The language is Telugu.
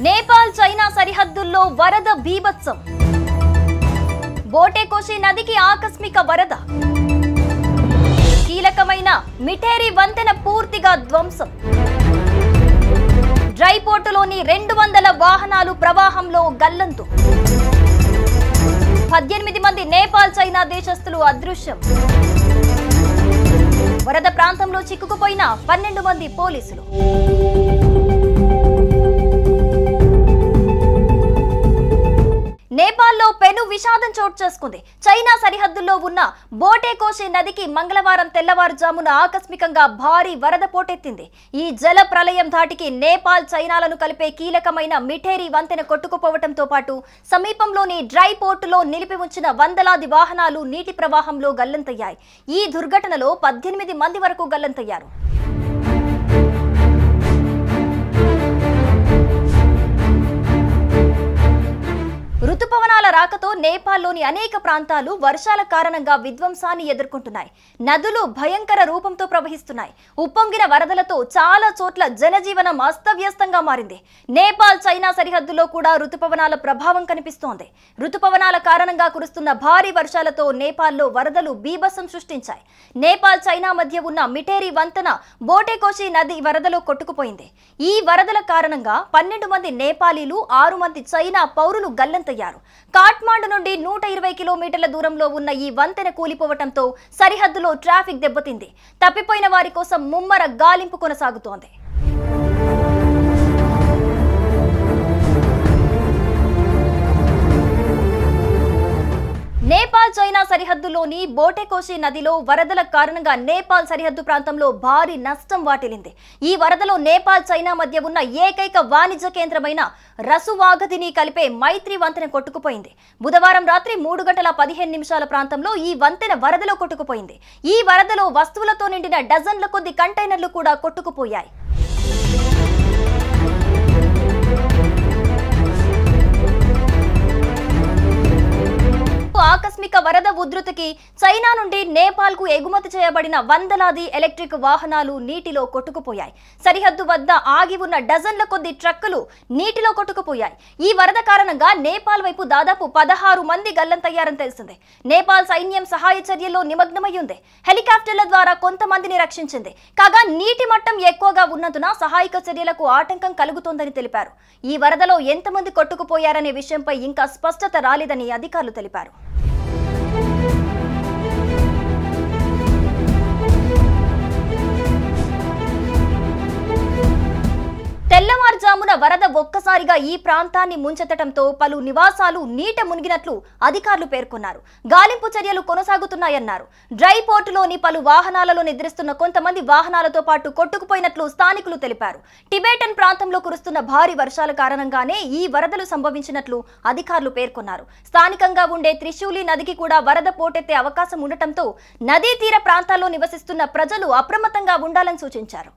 నేపాల్ చైనా సరిహద్దుల్లో వరద బీభత్సం. బోటేకోషి నదికి ఆకస్మిక వరద. కీలకమైన మిఠేరి వంతెన పూర్తిగా ధ్వంసం. డ్రై పోర్టులోని 200 వాహనాలు ప్రవాహంలో గల్లంతు. 18 మంది నేపాల్ చైనా దేశస్థులు అదృశ్యం. వరద ప్రాంతంలో చిక్కుకుపోయిన 12 మంది పోలీసులు. నేపాల్లో పెను విషాదం చోటు చేసుకుంది. చైనా సరిహద్దుల్లో ఉన్న బోటేకోషి నదికి మంగళవారం తెల్లవారుజామున ఆకస్మికంగా భారీ వరద పోటెత్తింది. ఈ జల ప్రళయం ధాటికి నేపాల్ చైనాలను కలిపే కీలకమైన మిఠేరి వంతెన కొట్టుకుపోవడంతో పాటు సమీపంలోని డ్రై పోర్టులో నిలిపి ఉంచిన వందలాది వాహనాలు నీటి ప్రవాహంలో గల్లంతయ్యాయి. ఈ దుర్ఘటనలో 18 మంది వరకు గల్లంతయ్యారు. రుతుపవనాల రాకతో నేపాల్లోని అనేక ప్రాంతాలు వర్షాల కారణంగా విధ్వంసాన్ని ఎదుర్కొంటున్నాయి. నదులు భయంకర రూపంతో ప్రవహిస్తున్నాయి. ఉప్పొంగిన వరదలతో చాలా చోట్ల జనజీవనం అస్తవ్యస్తంగా మారింది. నేపాల్ చైనా సరిహద్దులో కూడా రుతుపవనాల ప్రభావం కనిపిస్తోంది. రుతుపవనాల కారణంగా కురుస్తున్న భారీ వర్షాలతో నేపాల్లో వరదలు బీభత్సం సృష్టించాయి. నేపాల్ చైనా మధ్య ఉన్న మిఠేరి వంతెన బోటేకోషి నది వరదలో కొట్టుకుపోయింది. ఈ వరదల కారణంగా 12 మంది నేపాలీలు, 6 మంది చైనా పౌరులు గల్లంతయ్యారు. కాఠ్మాండు నుండి 120 కిలోమీటర్ల దూరంలో ఉన్న ఈ వంతెన కూలిపోవడంతో సరిహద్దులో ట్రాఫిక్ దెబ్బతింది. తప్పిపోయిన వారి కోసం ముమ్మర గాలింపు కొనసాగుతోంది. నేపాల్ చైనా సరిహద్దులోని బోటేకోషి నదిలో వరదల కారణంగా నేపాల్ సరిహద్దు ప్రాంతంలో భారీ నష్టం వాటిల్లింది. ఈ వరదలో నేపాల్ చైనా మధ్య ఉన్న ఏకైక వాణిజ్య కేంద్రమైన రసువాగదిని కలిపే మైత్రి వంతెన కొట్టుకుపోయింది. బుధవారం రాత్రి 3 గంటల 15 నిమిషాల ప్రాంతంలో ఈ వంతెన వరదలో కొట్టుకుపోయింది. ఈ వరదలో వస్తువులతో నిండిన డజన్ల కొద్ది కంటైనర్లు కూడా కొట్టుకుపోయాయి. ఆకస్మిక వరద ఉధృతికి చైనా నుండి నేపాల్ కు ఎగుమతి చేయబడిన వందలాది ఎలక్ట్రిక్ వాహనాలు నీటిలో కొట్టుకుపోయాయి. సరిహద్దు వద్ద ఆగి ఉన్న డజన్ల కొద్ది ట్రక్కులు నీటిలో కొట్టుకుపోయాయి. ఈ వరద కారణంగా నేపాల్ వైపు దాదాపు 16 మంది గల్లంతయ్యారని తెలిసింది. నేపాల్ సైన్యం సహాయ చర్యల్లో నిమగ్నమయ్యింది. హెలికాప్టర్ల ద్వారా కొంతమందిని రక్షించింది. కాగా నీటి మట్టం ఎక్కువగా ఉన్నందున సహాయక చర్యలకు ఆటంకం కలుగుతోందని తెలిపారు. ఈ వరదలో ఎంతమంది కొట్టుకుపోయారనే విషయంపై ఇంకా స్పష్టత రాలేదని అధికారులు తెలిపారు. తెల్లవారుజామున వరద ఒక్కసారిగా ఈ ప్రాంతాన్ని ముంచెత్తడంతో పలు నివాసాలు నీట మునిగినట్లు అధికారులు పేర్కొన్నారు. గాలింపు చర్యలు కొనసాగుతున్నాయన్నారు. డ్రై పోర్టులోని పలు వాహనాలలో నిద్రిస్తున్న కొంతమంది వాహనాలతో పాటు కొట్టుకుపోయినట్లు స్థానికులు తెలిపారు. టిబెటన్ ప్రాంతంలో కురుస్తున్న భారీ వర్షాల కారణంగానే ఈ వరదలు సంభవించినట్లు అధికారులు పేర్కొన్నారు. స్థానికంగా ఉండే త్రిశూలి నదికి కూడా వరద పోటెత్తే అవకాశం ఉండటంతో నదీ తీర ప్రాంతాల్లో నివసిస్తున్న ప్రజలు అప్రమత్తంగా ఉండాలని సూచించారు.